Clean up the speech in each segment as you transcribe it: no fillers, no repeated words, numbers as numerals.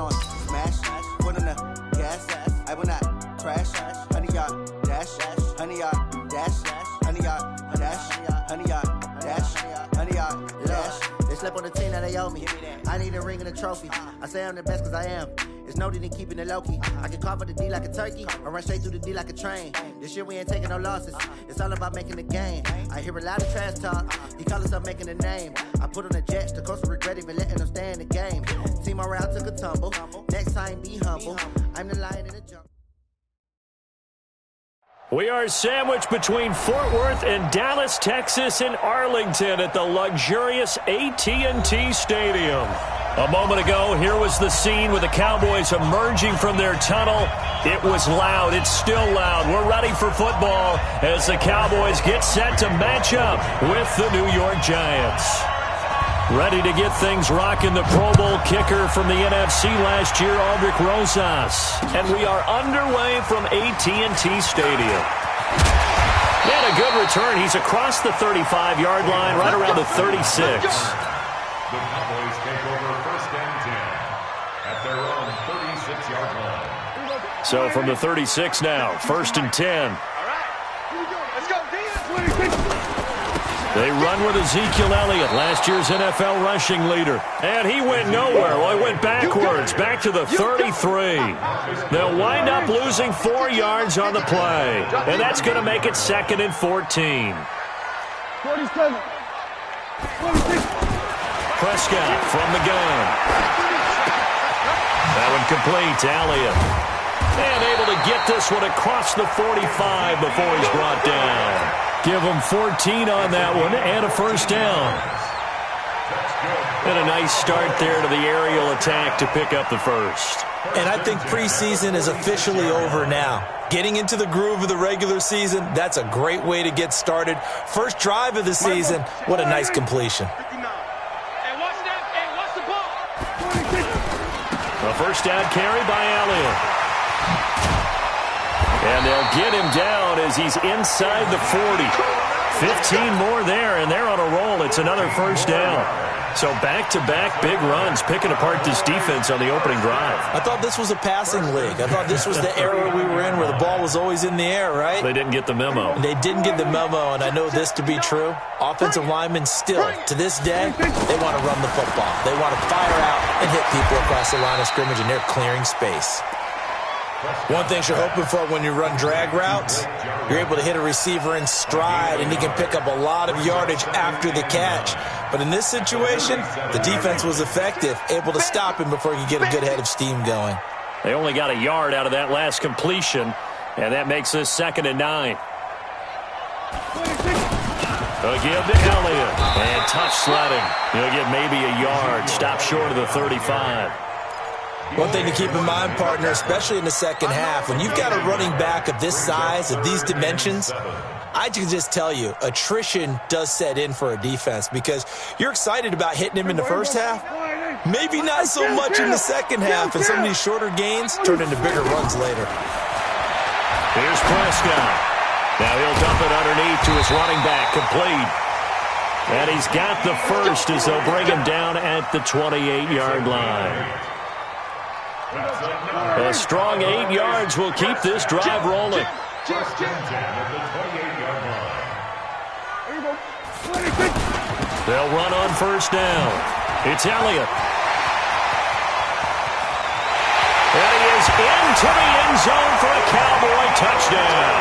on smash, foot on the gas. I will not crash. 100-yard dash, 100-yard dash, 100-yard dash, 100-yard dash, 100-yard dash. They slept on the team that they owe me. I need a ring and a trophy. I say I'm the best cause I am. It's noted in keeping it low-key. I can carve up the D like a turkey or run straight through the D like a train. This year we ain't taking no losses. It's all about making the game. I hear a lot of trash talk. He call himself making a name. I put on the Jets. The coach will regret even letting them stay in the game. Team morale took a tumble. Next time be humble. I'm the lion in the jungle. We are sandwiched between Fort Worth and Dallas, Texas, and Arlington at the luxurious AT&T Stadium. A moment ago, here was the scene with the Cowboys emerging from their tunnel. It was loud. It's still loud. We're ready for football as the Cowboys get set to match up with the New York Giants. Ready to get things rocking, the Pro Bowl kicker from the NFC last year, Aldrich Rosas. And we are underway from AT&T Stadium. And a good return. He's across the 35-yard line, right around the 36. The Cowboys take over first and 10 at their own 36-yard line. So from the 36 now, first and 10. All right, here we go. Let's go, D. They run with Ezekiel Elliott, last year's NFL rushing leader. And he went nowhere. Well, he went backwards, back to the 33. They'll wind up losing 4 yards on the play. And that's going to make it 2nd and 14. 47. 46. Prescott from the gun. That one complete to Elliott. And able to get this one across the 45 before he's brought down. Give him 14 on that one and a first down. And a nice start there to the aerial attack to pick up the first. And I think preseason is officially over now. Getting into the groove of the regular season, that's a great way to get started. First drive of the season, what a nice completion. A first down carry by Elliott. And they'll get him down as he's inside the 40. 15 more there, and they're on a roll. It's another first down. So back-to-back big runs, picking apart this defense on the opening drive. I thought this was a passing league. I thought this was the era we were in where the ball was always in the air, right? They didn't get the memo. They didn't get the memo, and I know this to be true. Offensive linemen still, to this day, they want to run the football. They want to fire out and hit people across the line of scrimmage, and they're clearing space. One thing you're hoping for when you run drag routes, you're able to hit a receiver in stride, and he can pick up a lot of yardage after the catch. But in this situation, the defense was effective, able to stop him before he could get a good head of steam going. They only got a yard out of that last completion, and that makes this 2nd and 9. A give to Elliott, and tough sledding. He'll get maybe a yard, stop short of the 35. One thing to keep in mind, partner, especially in the second half, when you've got a running back of this size, of these dimensions, I can just tell you, attrition does set in for a defense because you're excited about hitting him in the first half. Maybe not so much in the second half, and some of these shorter gains turn into bigger runs later. Here's Prescott. Now he'll dump it underneath to his running back, complete. And he's got the first as they'll bring him down at the 28-yard line. A strong 8 yards will keep this drive rolling. They'll run on first down. It's Elliott. And he is into the end zone for a Cowboy touchdown.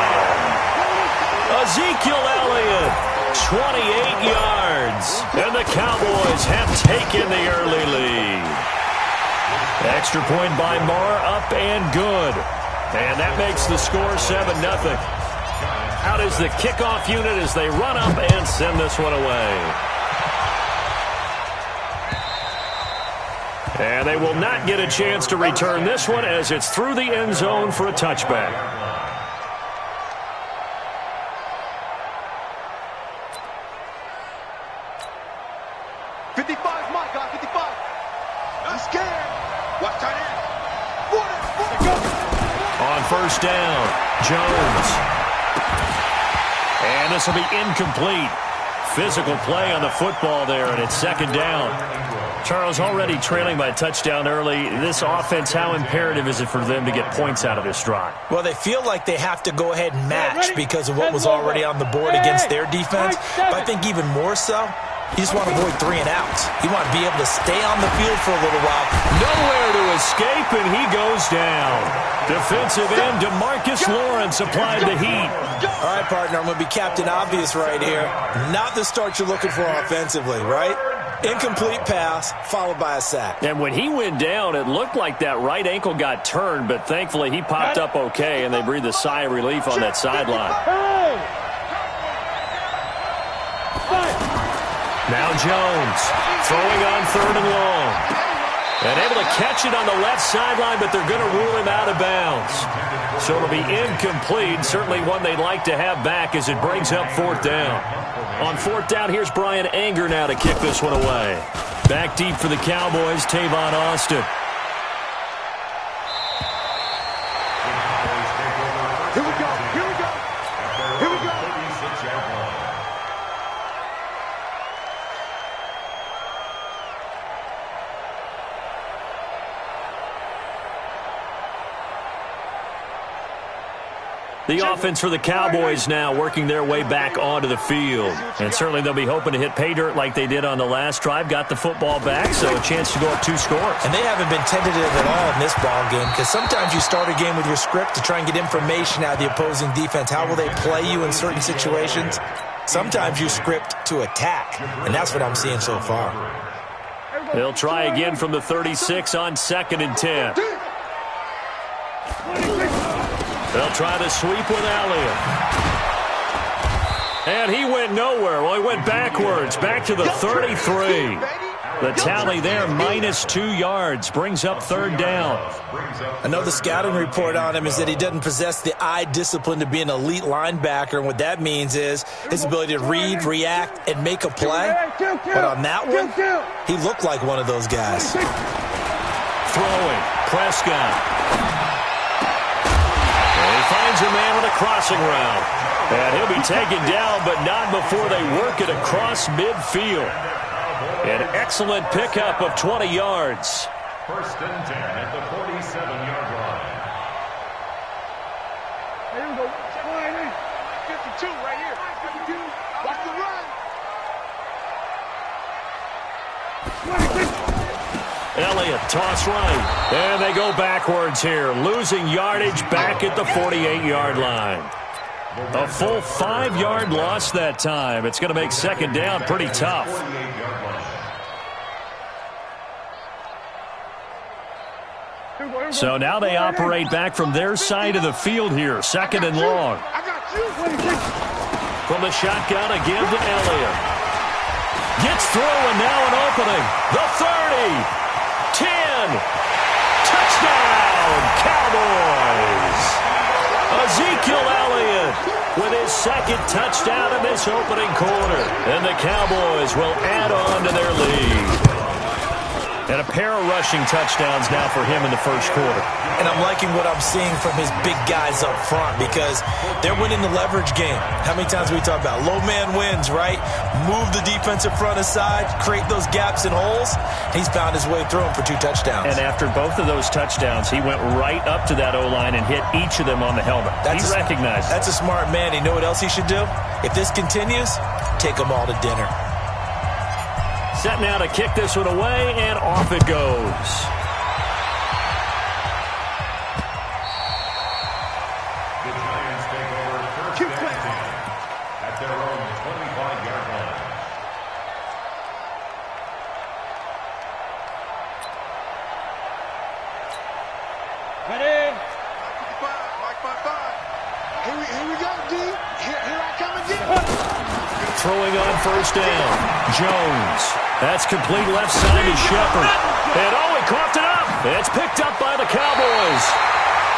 Ezekiel Elliott, 28 yards. And the Cowboys have taken the early lead. Extra point by Marr, up and good. And that makes the score 7-0. Out is the kickoff unit as they run up and send this one away. And they will not get a chance to return this one as it's through the end zone for a touchback. First down, Jones. And this will be incomplete. Physical play on the football there, and it's 2nd down. Charles, already trailing by a touchdown early. This offense, how imperative is it for them to get points out of this drive? Well, they feel like they have to go ahead and match because of what was already on the board against their defense. But I think even more so, you just want to avoid 3 and outs. You want to be able to stay on the field for a little while. Nowhere to escape, and he goes down. Defensive end DeMarcus Lawrence applied the heat. All right, partner, I'm going to be Captain Obvious right here. Not the start you're looking for offensively, right? Incomplete pass, followed by a sack. And when he went down, it looked like that right ankle got turned, but thankfully he popped up okay, and they breathed a sigh of relief on that sideline. Now Jones, throwing on 3rd and long. And able to catch it on the left sideline, but they're going to rule him out of bounds. So it'll be incomplete, certainly one they'd like to have back as it brings up 4th down. On 4th down, here's Brian Anger now to kick this one away. Back deep for the Cowboys, Tavon Austin. Here we go. Here we go. Here we go. 36-yard line. The offense for the Cowboys now working their way back onto the field. And certainly they'll be hoping to hit pay dirt like they did on the last drive. Got the football back, so a chance to go up 2 scores. And they haven't been tentative at all in this ball game because sometimes you start a game with your script to try and get information out of the opposing defense. How will they play you in certain situations? Sometimes you script to attack, and that's what I'm seeing so far. They'll try again from the 36 on 2nd and 10. They'll try to sweep with Elliott. And he went nowhere. Well, he went backwards, back to the 33. The tally there, minus 2 yards, brings up 3rd down. I know the scouting report on him is that he doesn't possess the eye discipline to be an elite linebacker, and what that means is his ability to read, react, and make a play. But on that one, he looked like one of those guys. Throwing, Prescott. Finds a man with a crossing route. And he'll be taken down, but not before they work it across midfield. An excellent pickup of 20 yards. 1st and 10 at the 47-yard line. Here we go. 52 right here. 52. Watch the run. Elliott, toss right. And they go backwards here, losing yardage back at the 48-yard line. A full 5-yard loss that time. It's going to make 2nd down pretty tough. So now they operate back from their side of the field here, 2nd and long. From the shotgun again to Elliott. Gets through and now an opening. The 30. 10. Touchdown, Cowboys. Ezekiel Elliott with his 2nd touchdown in this opening quarter. And the Cowboys will add on to their lead. And a pair of rushing touchdowns now for him in the 1st quarter. And I'm liking what I'm seeing from his big guys up front because they're winning the leverage game. How many times we talk about low man wins, right? Move the defensive front aside, create those gaps and holes. He's found his way through them for 2 touchdowns. And after both of those touchdowns, he went right up to that O-line and hit each of them on the helmet. He recognized it. That's a smart man. You know what else he should do? If this continues, take them all to dinner. Set now to kick this one away, and off it goes. The Giants take over 1st and 10 at their own 25-yard line. Ready? Mike 5. Here we go, D. Here I come again. Throwing on 1st down. Jones. That's complete left side to Shepard. And he coughed it up. It's picked up by the Cowboys.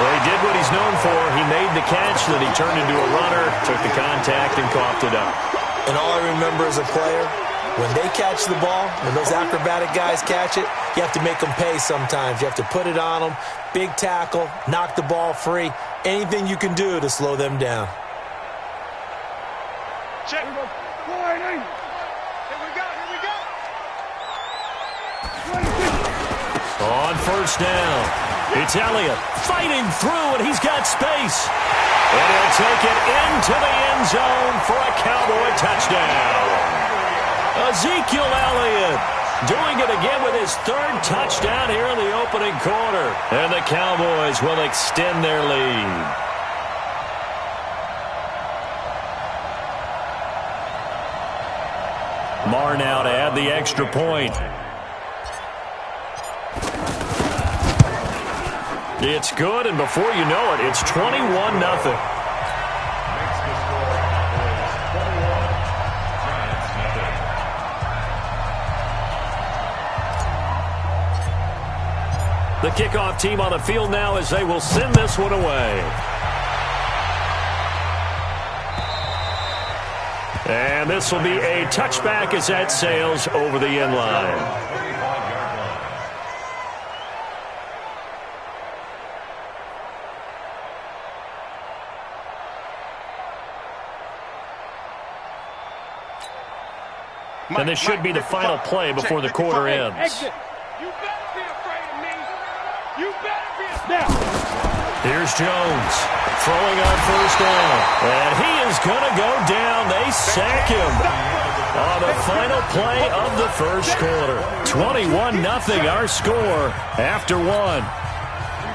Well, he did what he's known for. He made the catch, then he turned into a runner, took the contact, and coughed it up. And all I remember as a player, when they catch the ball, when those acrobatic guys catch it, you have to make them pay sometimes. You have to put it on them, big tackle, knock the ball free, anything you can do to slow them down. Check. Here we go. On first down, it's Elliott fighting through, and he's got space. And he'll take it into the end zone for a Cowboy touchdown. Ezekiel Elliott doing it again with his third touchdown here in the opening quarter. And the Cowboys will extend their lead. Marr now to add the extra point. It's good, and before you know it, it's 21-0. The kickoff team on the field now as they will send this one away. And this will be a touchback as that sails over the end line. And this should be the final play before the quarter ends. You better be afraid of me. You better be afraid. Here's Jones throwing on first down. And he is going to go down. They sack him on the final play of the first quarter. 21-0 our score after one.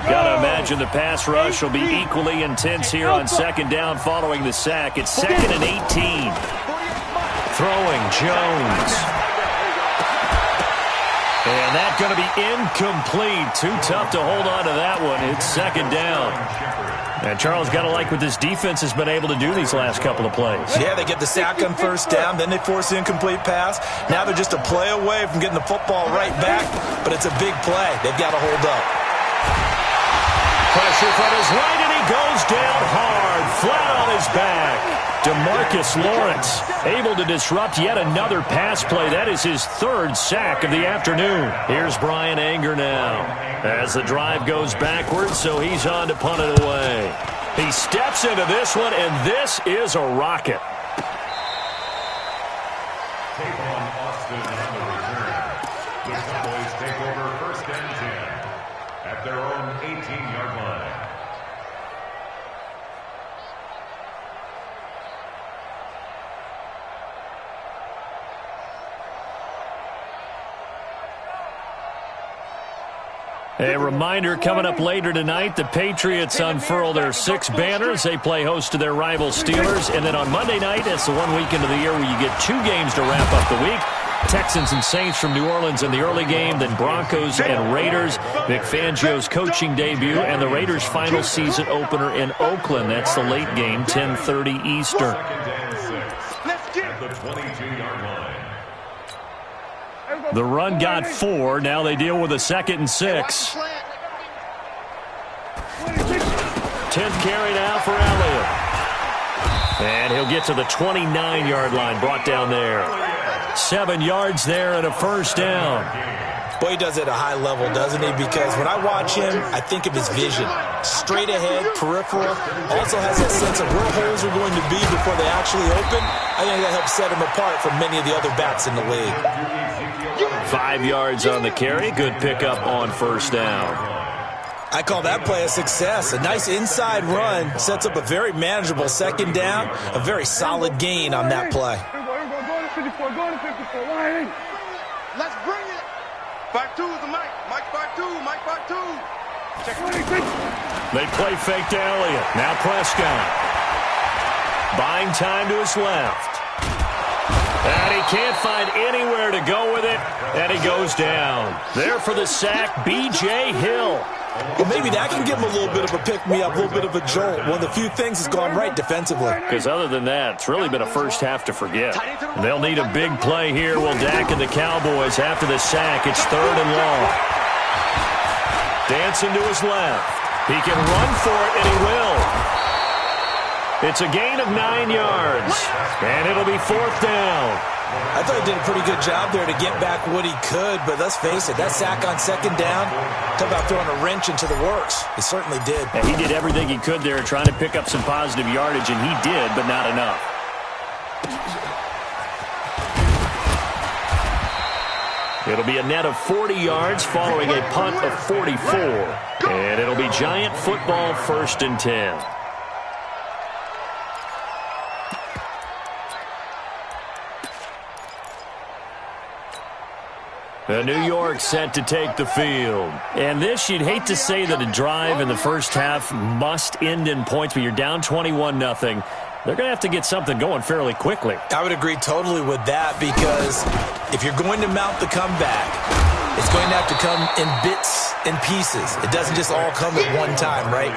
Got to imagine the pass rush will be equally intense here on second down following the sack. It's 2nd and 18. Throwing Jones. And that's going to be incomplete. Too tough to hold on to that one. It's second down. And Charles, got to like what this defense has been able to do these last couple of plays. Yeah, they get the sack on first down, then they force the incomplete pass. Now they're just a play away from getting the football right back, but it's a big play. They've got to hold up. Pressure from his right, and he goes down hard, flat on his back. DeMarcus Lawrence able to disrupt yet another pass play. That is his third sack of the afternoon. Here's Brian Anger now as the drive goes backwards, so he's on to punt it away. He steps into this one, and this is a rocket. Take on Austin on the return. The Cowboys take over 1st and 10 at their own 18-yard line. A reminder, coming up later tonight, the Patriots unfurl their 6 banners. They play host to their rival Steelers. And then on Monday night, it's the one weekend of the year where you get 2 games to wrap up the week. Texans and Saints from New Orleans in the early game, then Broncos and Raiders. Vic Fangio's coaching debut, and the Raiders' final season opener in Oakland. That's the late game, 10:30 Eastern. 2nd and 6 at the 22-yard line. The run got 4. Now they deal with a 2nd and 6. 10th carry now for Elliott. And he'll get to the 29-yard line, brought down there. 7 yards there and a first down. Boy, he does it at a high level, doesn't he? Because when I watch him, I think of his vision. Straight ahead, peripheral. Also has that sense of where holes are going to be before they actually open. I think that helps set him apart from many of the other backs in the league. 5 yards on the carry. Good pickup on first down. I call that play a success. A nice inside run sets up a very manageable second down. A very solid gain on that play. Let's bring it. 5-2 is the Mike. Mike 5-2. Mike 5-2. Check it. They play fake to Elliott. Now Prescott. Buying time to his left. And he can't find anywhere to go with it. And he goes down. There for the sack, B.J. Hill. Well, maybe that can give him a little bit of a pick-me-up, a little bit of a jolt. One of the few things that's gone right defensively. Because other than that, it's really been a first half to forget. They'll need a big play here. Will Dak and the Cowboys after the sack. It's 3rd and long. Dancing to his left. He can run for it, and he will. It's a gain of 9 yards. And it'll be 4th down. I thought he did a pretty good job there to get back what he could, but let's face it, that sack on second down, talk about throwing a wrench into the works. He certainly did. And he did everything he could there trying to pick up some positive yardage, and he did, but not enough. It'll be a net of 40 yards following a punt of 44. And it'll be Giant football, 1st and 10. New York set to take the field. And this, you'd hate to say that a drive in the first half must end in points, but you're down 21-0. They're going to have to get something going fairly quickly. I would agree totally with that, because if you're going to mount the comeback, it's going to have to come in bits and pieces. It doesn't just all come at one time, right?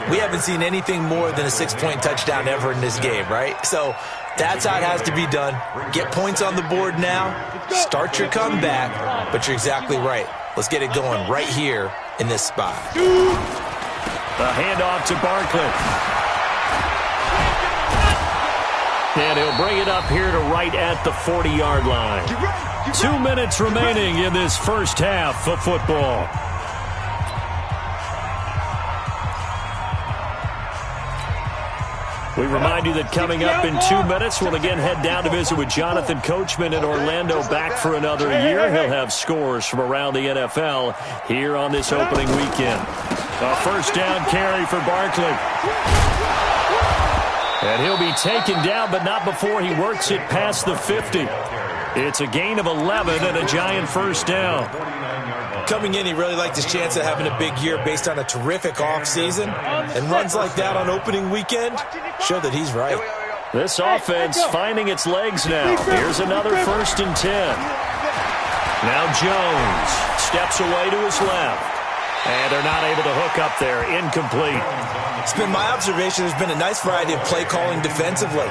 We haven't seen anything more than a 6-point touchdown ever in this game, right? So that's how it has to be done. Get points on the board now. Start your comeback. But you're exactly right. Let's get it going right here in this spot. A handoff to Barkley. And he'll bring it up here to right at the 40-yard line. 2 minutes remaining in this first half of football. We remind you that coming up in 2 minutes, we'll again head down to visit with Jonathan Coachman in Orlando, back for another year. He'll have scores from around the NFL here on this opening weekend. A first down carry for Barkley. And he'll be taken down, but not before he works it past the 50. It's a gain of 11 and a Giant first down. Coming in, he really liked his chance of having a big year based on a terrific offseason. And runs like that on opening weekend show that he's right. This offense finding its legs now. Here's another 1st and 10. Now Jones steps away to his left. And they're not able to hook up there. Incomplete. It's been my observation there's been a nice variety of play calling defensively.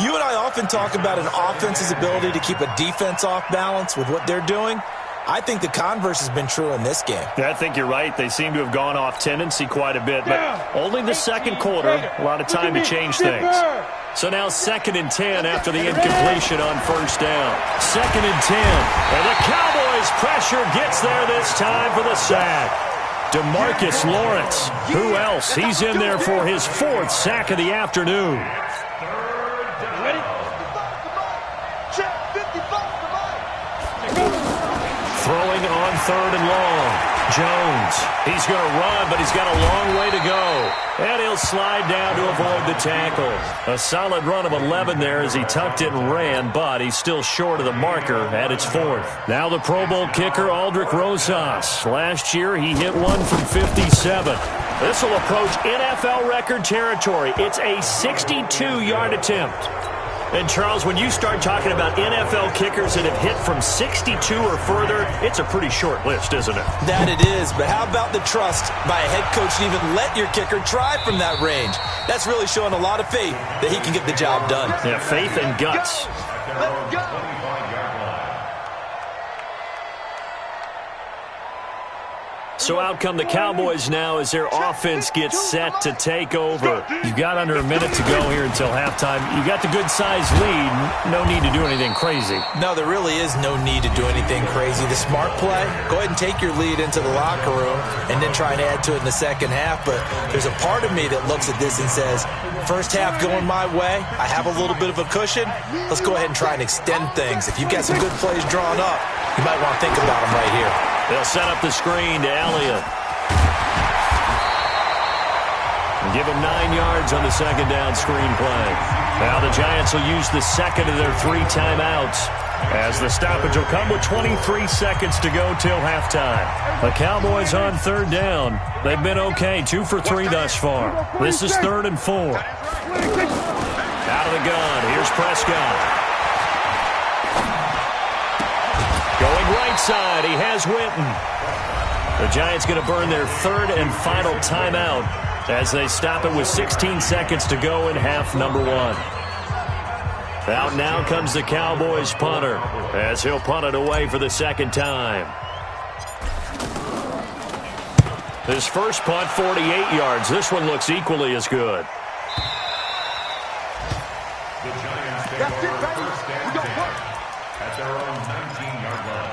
You and I often talk about an offense's ability to keep a defense off balance with what they're doing. I think the converse has been true in this game. Yeah, I think you're right. They seem to have gone off tendency quite a bit, but only the second quarter, a lot of time to change things. So now 2nd and 10 after the incompletion on first down. 2nd and 10. And the Cowboys' pressure gets there this time for the sack. DeMarcus Lawrence. Who else? He's in there for his 4th sack of the afternoon. Throwing on 3rd and long. Jones. He's going to run, but he's got a long way to go. And he'll slide down to avoid the tackle. A solid run of 11 there as he tucked it and ran, but he's still short of the marker at its 4th. Now the Pro Bowl kicker, Aldrick Rosas. Last year, he hit one from 57. This will approach NFL record territory. It's a 62-yard attempt. And, Charles, when you start talking about NFL kickers that have hit from 62 or further, it's a pretty short list, isn't it? That it is, but how about the trust by a head coach to even let your kicker try from that range? That's really showing a lot of faith that he can get the job done. Yeah, faith and guts. Let's go. So out come the Cowboys now as their offense gets set to take over. You've got under a minute to go here until halftime. You got the good-sized lead. No need to do anything crazy. No, there really is no need to do anything crazy. The smart play, go ahead and take your lead into the locker room and then try and add to it in the second half. But there's a part of me that looks at this and says, first half going my way, I have a little bit of a cushion. Let's go ahead and try and extend things. If you've got some good plays drawn up, you might want to think about them right here. They'll set up the screen to Elliott. And give him 9 yards on the second down screen play. Now the Giants will use the second of their 3 timeouts as the stoppage will come with 23 seconds to go till halftime. The Cowboys on 3rd down. They've been okay, 2 for 3 thus far. This is 3rd and 4. Out of the gun, here's Prescott. Going right side, he has Winton. The Giants going to burn their 3rd and final timeout as they stop it with 16 seconds to go in half number 1. Out now comes the Cowboys punter as he'll punt it away for the 2nd time. His first punt, 48 yards. This one looks equally as good. The Giants take over first and 10 at their own 19-yard line.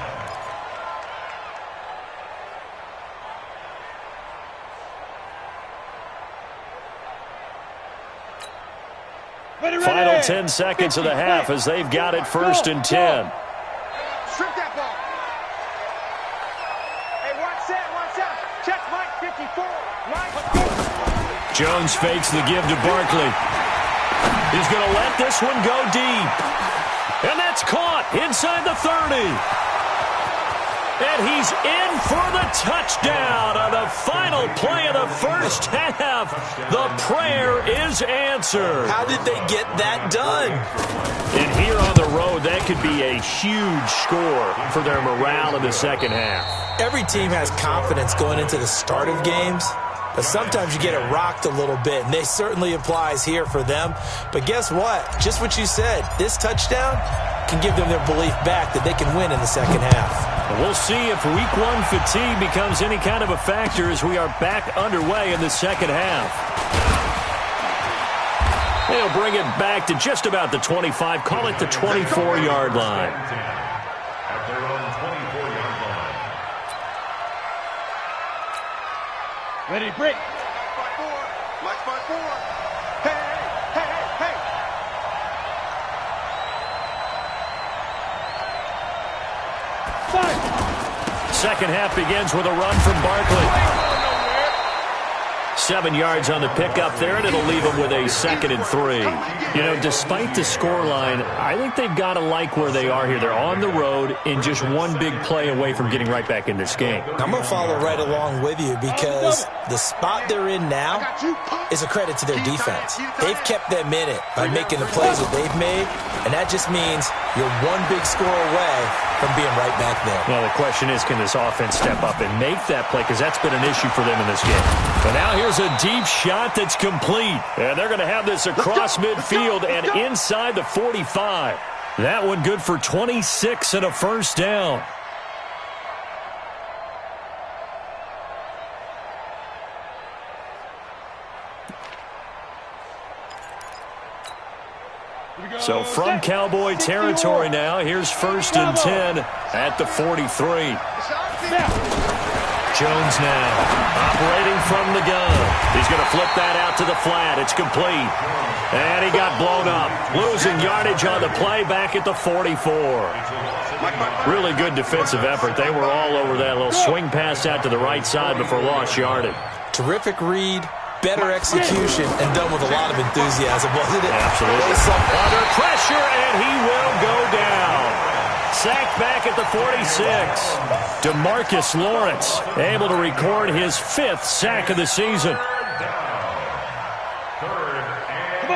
Final 10 seconds of the half as they've got it 1st and 10. Strip that ball. Jones fakes the give to Barkley. He's going to let this one go deep. And that's caught inside the 30. And he's in for the touchdown on the final play of the first half. The prayer is answered. How did they get that done? And here on the road, that could be a huge score for their morale in the second half. Every team has confidence going into the start of games, but sometimes you get it rocked a little bit, and it certainly applies here for them. But guess what? Just what you said, this touchdown can give them their belief back that they can win in the second half. We'll see if Week 1 fatigue becomes any kind of a factor as we are back underway in the second half. They'll bring it back to just about the 25, call it the 24-yard line. At their own 24-yard line. Ready to break. Mike 5-4. Hey, hey, hey, hey. Second half begins with a run from Barkley. 7 yards on the pickup there, and it'll leave them with a 2nd and 3. You know, despite the scoreline, I think they've got to like where they are here. They're on the road and just one big play away from getting right back in this game. I'm going to follow right along with you because the spot they're in now is a credit to their defense. They've kept them in it by making the plays that they've made, and that just means you're one big score away from being right back there. Well, the question is, can this offense step up and make that play? Because that's been an issue for them in this game. But now here's a deep shot that's complete. And they're going to have this across midfield and inside the 45. That one good for 26 and a first down. So from Cowboy territory now, here's 1st and 10 at the 43. Jones now operating from the gun. He's going to flip that out to the flat. It's complete. And he got blown up. Losing yardage on the play back at the 44. Really good defensive effort. They were all over that little swing pass out to the right side before lost yardage. Terrific read. Better execution, and done with a lot of enthusiasm, wasn't it? Absolutely. Under pressure, and he will go down. Sacked back at the 46. DeMarcus Lawrence able to record his 5th sack of the season.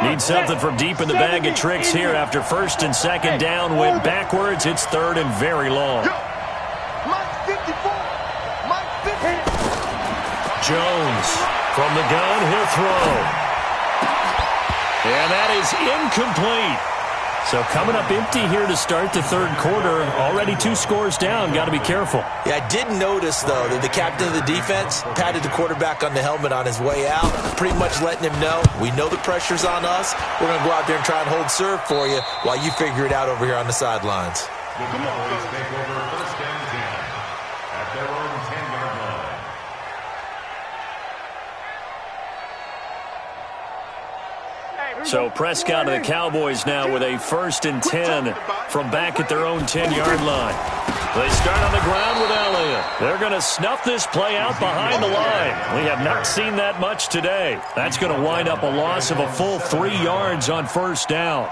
Need something from deep in the bag of tricks here after 1st and 2nd down. Went backwards. It's 3rd and very long. Jones. From the gun, he'll throw. And that is incomplete. So coming up empty here to start the 3rd quarter. Already 2 scores down. Got to be careful. Yeah, I did notice, though, that the captain of the defense patted the quarterback on the helmet on his way out, pretty much letting him know, we know the pressure's on us. We're going to go out there and try and hold serve for you while you figure it out over here on the sidelines. The Cowboys take over 1st and 10 at their own 10-yard line. So Prescott and the Cowboys now with a 1st and 10 from back at their own 10-yard line. They start on the ground with Elliott. They're going to snuff this play out behind the line. We have not seen that much today. That's going to wind up a loss of a full 3 yards on 1st down.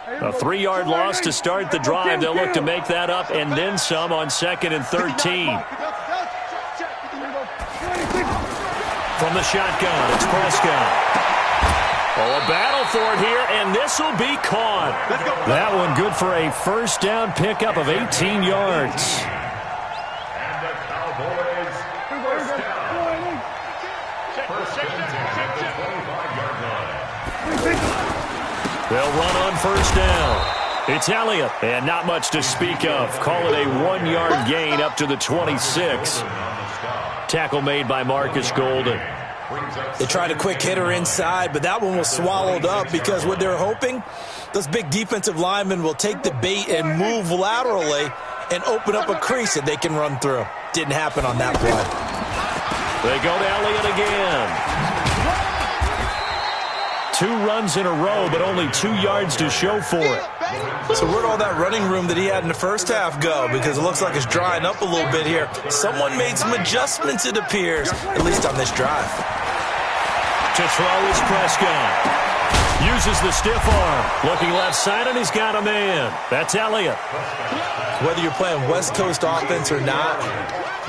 A 3-yard loss to start the drive. They'll look to make that up and then some on 2nd and 13. From the shotgun, it's Prescott. Oh, a battle for it here, and this will be caught. That one good for a 1st down pickup of 18 yards. And the Cowboys, 1st down. 1st and 10 at the 25-yard line. They'll run on 1st down. It's Elliott, and not much to speak of. Call it a 1-yard gain up to the 26. Tackle made by Marcus Golden. They tried a quick hitter inside, but that one was swallowed up because what they're hoping, those big defensive linemen will take the bait and move laterally and open up a crease that they can run through. Didn't happen on that play. They go to Elliott again. 2 runs in a row, but only 2 yards to show for it. So where'd all that running room that he had in the first half go? Because it looks like it's drying up a little bit here. Someone made some adjustments, it appears, at least on this drive. To throw is Prescott. Uses the stiff arm. Looking left side, and he's got a man. That's Elliott. Whether you're playing West Coast offense or not,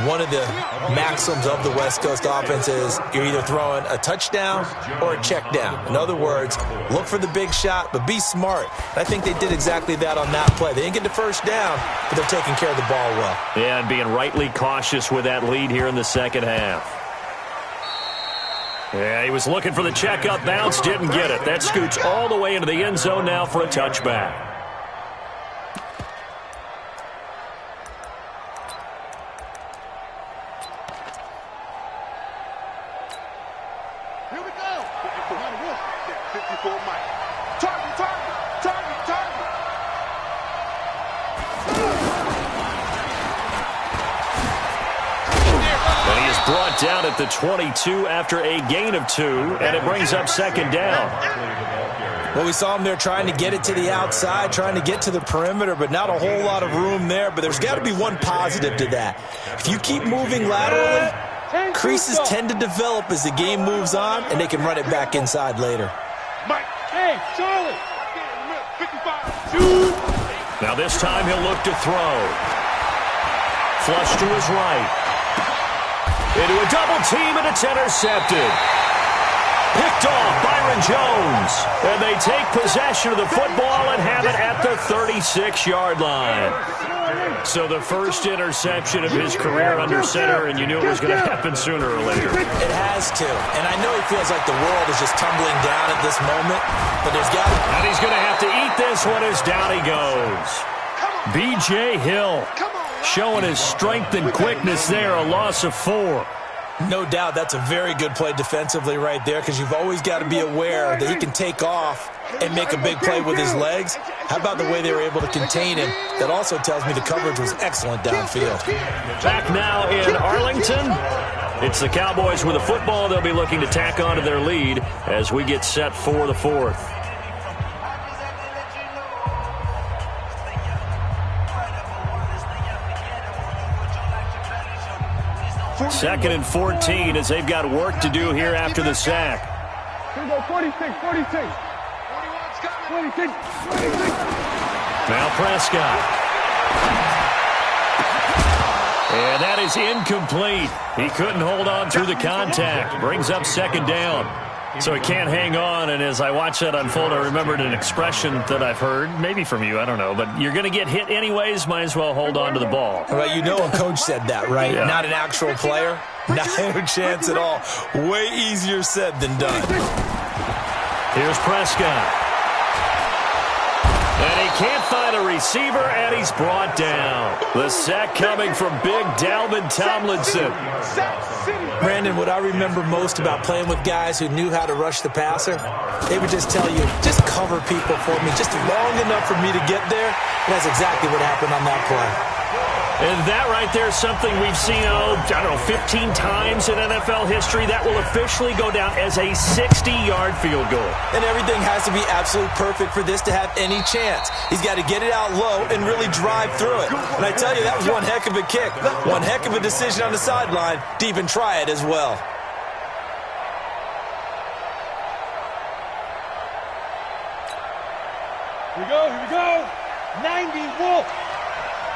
one of the maxims of the West Coast offense is you're either throwing a touchdown or a check down. In other words, look for the big shot, but be smart. I think they did exactly that on that play. They didn't get the first down, but they're taking care of the ball well. Yeah, and being rightly cautious with that lead here in the second half. Yeah, he was looking for the check-up bounce, didn't get it. That scoots all the way into the end zone now for a touchback. Here we go. 54 Mike. Target, target, target, target. And he is brought down at the 22 after a gain of 2, and it brings up second down. Well, we saw him there trying to get it to the outside, trying to get to the perimeter, but not a whole lot of room there. But there's got to be one positive to that. If you keep moving laterally, creases tend to develop as the game moves on, and they can run it back inside later. Mike, hey, Charlie. 55, shoot. Now this time he'll look to throw. Flush to his right. Into a double team, and it's intercepted. Picked off Byron Jones. And they take possession of the football and have it at the 36-yard line. So the first interception of his career under center, and you knew it was going to happen sooner or later. It has to. And I know he feels like the world is just tumbling down at this moment, but there's got to... And he's going to have to eat this one as down he goes. B.J. Hill showing his strength and quickness there, a loss of 4. No doubt that's a very good play defensively right there, because you've always got to be aware that he can take off and make a big play with his legs. How about the way they were able to contain him? That also tells me the coverage was excellent downfield. Back now in Arlington. It's the Cowboys with the football. They'll be looking to tack on to their lead as we get set for the fourth. Second and 14 as they've got work to do here after the sack. Here we go, 46, 46. 46, 46. Now Prescott. And that is incomplete. He couldn't hold on through the contact. Brings up second down. So he can't hang on, and as I watched that unfold, I remembered an expression that I've heard, maybe from you, I don't know, but you're going to get hit anyways, might as well hold on to the ball. Well, you know a coach said that, right? Yeah. Not an actual player. Not a chance at all. Way easier said than done. Here's Prescott. And he can't find a receiver, and he's brought down. The sack coming from big Dalvin Tomlinson. Brandon, what I remember most about playing with guys who knew how to rush the passer, they would just tell you, just cover people for me, just long enough for me to get there. And that's exactly what happened on that play. And that right there is something we've seen, 15 times in NFL history. That will officially go down as a 60-yard field goal. And everything has to be absolutely perfect for this to have any chance. He's got to get it out low and really drive through it. And I tell you, that was one heck of a kick. One heck of a decision on the sideline to even try it as well. Here we go, here we go. 90 Wolf.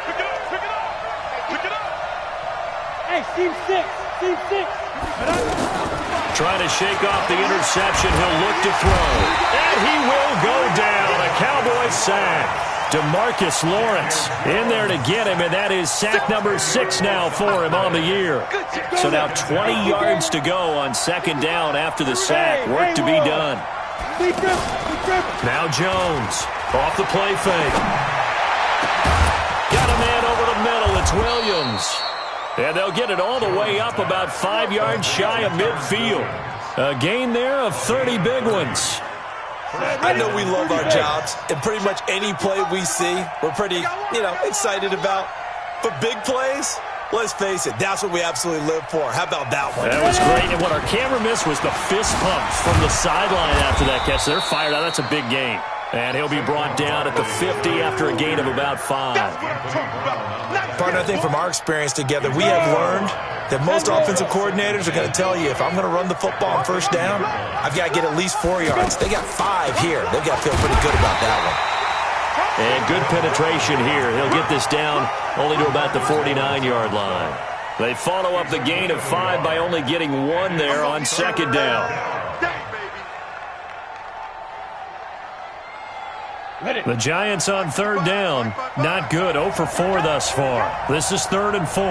Pick it up, pick it up. Pick it up. Hey, team 6, team 6. Trying to shake off the interception. He'll look to throw. And he will go down. A Cowboys sack. DeMarcus Lawrence in there to get him, and that is sack number 6 now for him on the year. So now 20 yards to go on second down after the sack. Work to be done. Now Jones off the play fake. Got a man over the middle. It's Williams. And they'll get it all the way up about 5 yards shy of midfield. A gain there of 30 big ones. I know we love our jobs, and pretty much any play we see, we're pretty, excited about. But big plays, let's face it, that's what we absolutely live for. How about that one? That was great. And what our camera missed was the fist pumps from the sideline after that catch. They're fired out. That's a big gain. And he'll be brought down at the 50 after a gain of about 5. Partner, I think from our experience together, we have learned that most offensive coordinators are going to tell you, if I'm going to run the football on first down, I've got to get at least 4 yards. They got 5 here. They've got to feel pretty good about that one. And good penetration here. He'll get this down only to about the 49-yard line. They follow up the gain of 5 by only getting 1 there on second down. The Giants on third down. Not good. 0 for 4 thus far. This is 3rd and 4.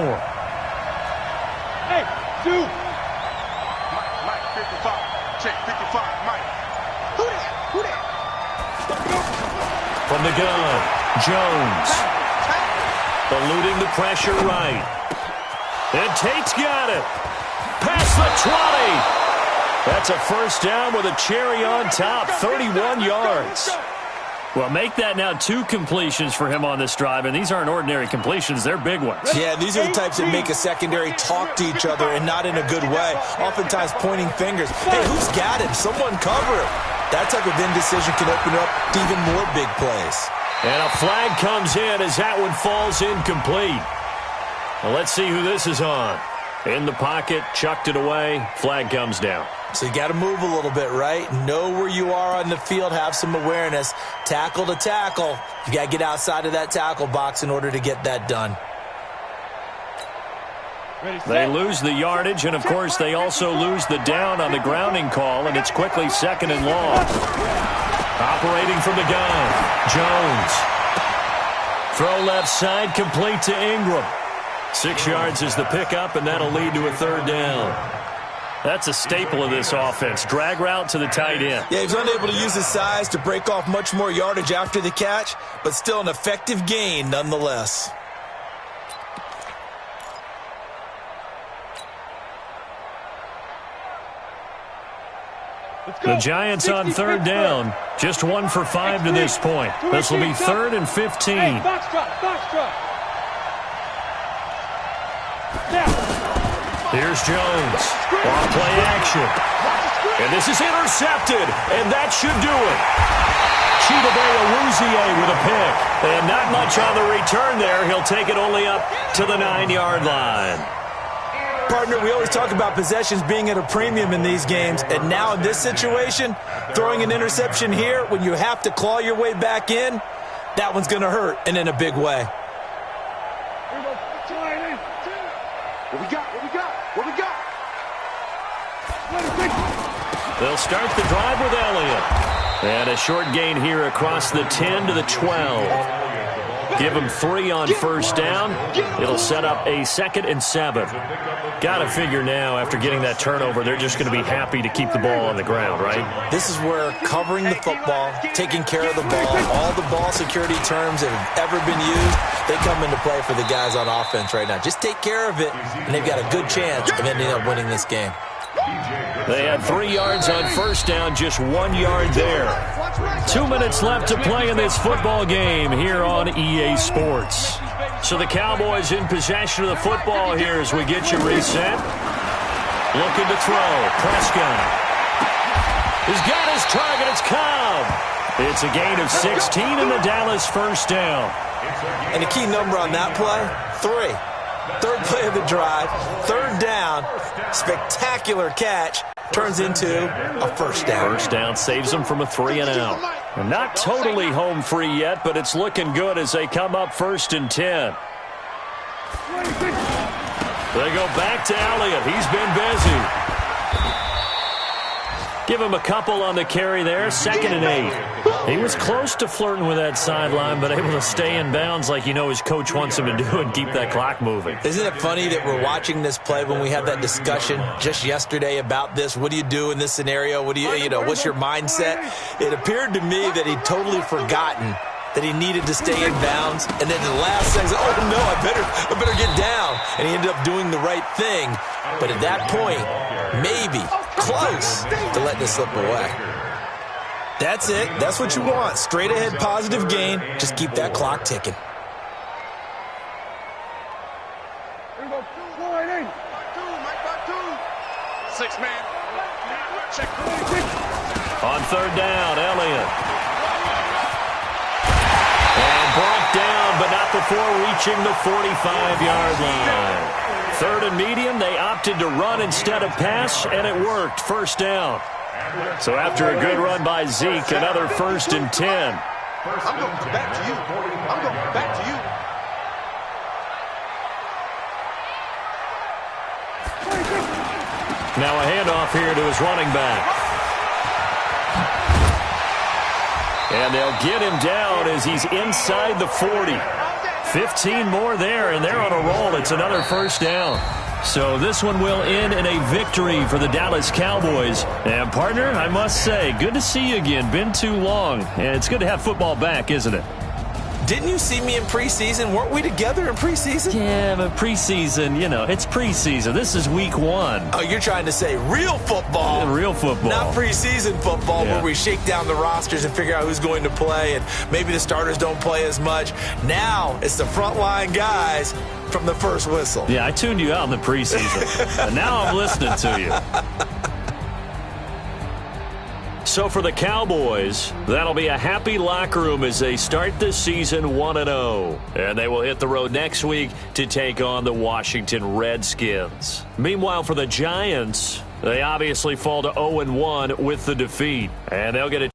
Hey, 2. Mike, 55. Check 55. Mike. Who that? From the gun, Jones. Eluding the pressure right. And Tate's got it. Past the 20. That's a first down with a cherry on top. 31 yards. Well, make that now 2 completions for him on this drive, and these aren't ordinary completions. They're big ones. Yeah, these are the types that make a secondary talk to each other and not in a good way, oftentimes pointing fingers. Hey, who's got him? Someone cover him. That type of indecision can open up to even more big plays. And a flag comes in as that one falls incomplete. Well, let's see who this is on. In the pocket, chucked it away, flag comes down. So you got to move a little bit, right? Know where you are on the field, have some awareness. Tackle to tackle. You got to get outside of that tackle box in order to get that done. They lose the yardage, and, of course, they also lose the down on the grounding call, and it's quickly 2nd and long. Operating from the gun, Jones. Throw left side, complete to Ingram. 6 yards is the pickup, and that'll lead to a 3rd down. That's a staple of this offense. Drag route to the tight end. Yeah, he's unable to use his size to break off much more yardage after the catch, but still an effective gain nonetheless. The Giants on 3rd down. Just 1 for 5 to this point. This will be 3rd and 15. Hey, box drop. Here's Jones. Off play action. And this is intercepted. And that should do it. Chidobe Awuzie with a pick. And not much on the return there. He'll take it only up to the 9-yard line. Partner, we always talk about possessions being at a premium in these games. And now in this situation, throwing an interception here when you have to claw your way back in, that one's going to hurt, and in a big way. What we got? They'll start the drive with Elliott. And a short gain here across the 10 to the 12. Give them 3 on first down. It'll set up a 2nd and 7. Got to figure now, after getting that turnover, they're just going to be happy to keep the ball on the ground, right? This is where covering the football, taking care of the ball, all the ball security terms that have ever been used, they come into play for the guys on offense right now. Just take care of it, and they've got a good chance of ending up winning this game. They had 3 yards on first down, just 1 yard there. 2 minutes left to play in this football game here on EA Sports. So the Cowboys in possession of the football here as we get you reset. Looking to throw. Prescott. He's got his target. It's Cobb. It's a gain of 16 in the Dallas first down. And the key number on that play, 3. 3rd play of the drive, 3rd down, spectacular catch, turns into a first down. First down saves them from a 3 and out. And not totally home free yet, but it's looking good as they come up 1st and 10. They go back to Elliott. He's been busy. Give him a couple on the carry there. 2nd and 8. He was close to flirting with that sideline, but able to stay in bounds like you know his coach wants him to do and keep that clock moving. Isn't it funny that we're watching this play when we had that discussion just yesterday about this? What do you do in this scenario? What do what's your mindset? It appeared to me that he'd totally forgotten that he needed to stay in bounds, and then the last second, oh no, I better get down, and he ended up doing the right thing. But at that point, maybe close to letting this slip away. That's it. That's what you want. Straight ahead, positive gain. Just keep that clock ticking. Six man. Check. On 3rd down, Elliott. before reaching the 45-yard line. Third and medium, they opted to run instead of pass, and it worked. First down. So after a good run by Zeke, another 1st and 10. I'm going back to you. I'm going back to you. Now a handoff here to his running back. And they'll get him down as he's inside the 40. 15 more there, and they're on a roll. It's another first down. So this one will end in a victory for the Dallas Cowboys. And, partner, I must say, good to see you again. Been too long. And it's good to have football back, isn't it? Didn't you see me in preseason? Weren't we together in preseason? Yeah, but preseason, you know, it's preseason. This is week 1. Oh, you're trying to say real football. Real football. Not preseason football where we shake down the rosters and figure out who's going to play, and maybe the starters don't play as much. Now it's the frontline guys from the first whistle. Yeah, I tuned you out in the preseason. And now I'm listening to you. So for the Cowboys, that'll be a happy locker room as they start this season 1-0. And they will hit the road next week to take on the Washington Redskins. Meanwhile, for the Giants, they obviously fall to 0-1 with the defeat. And they'll get a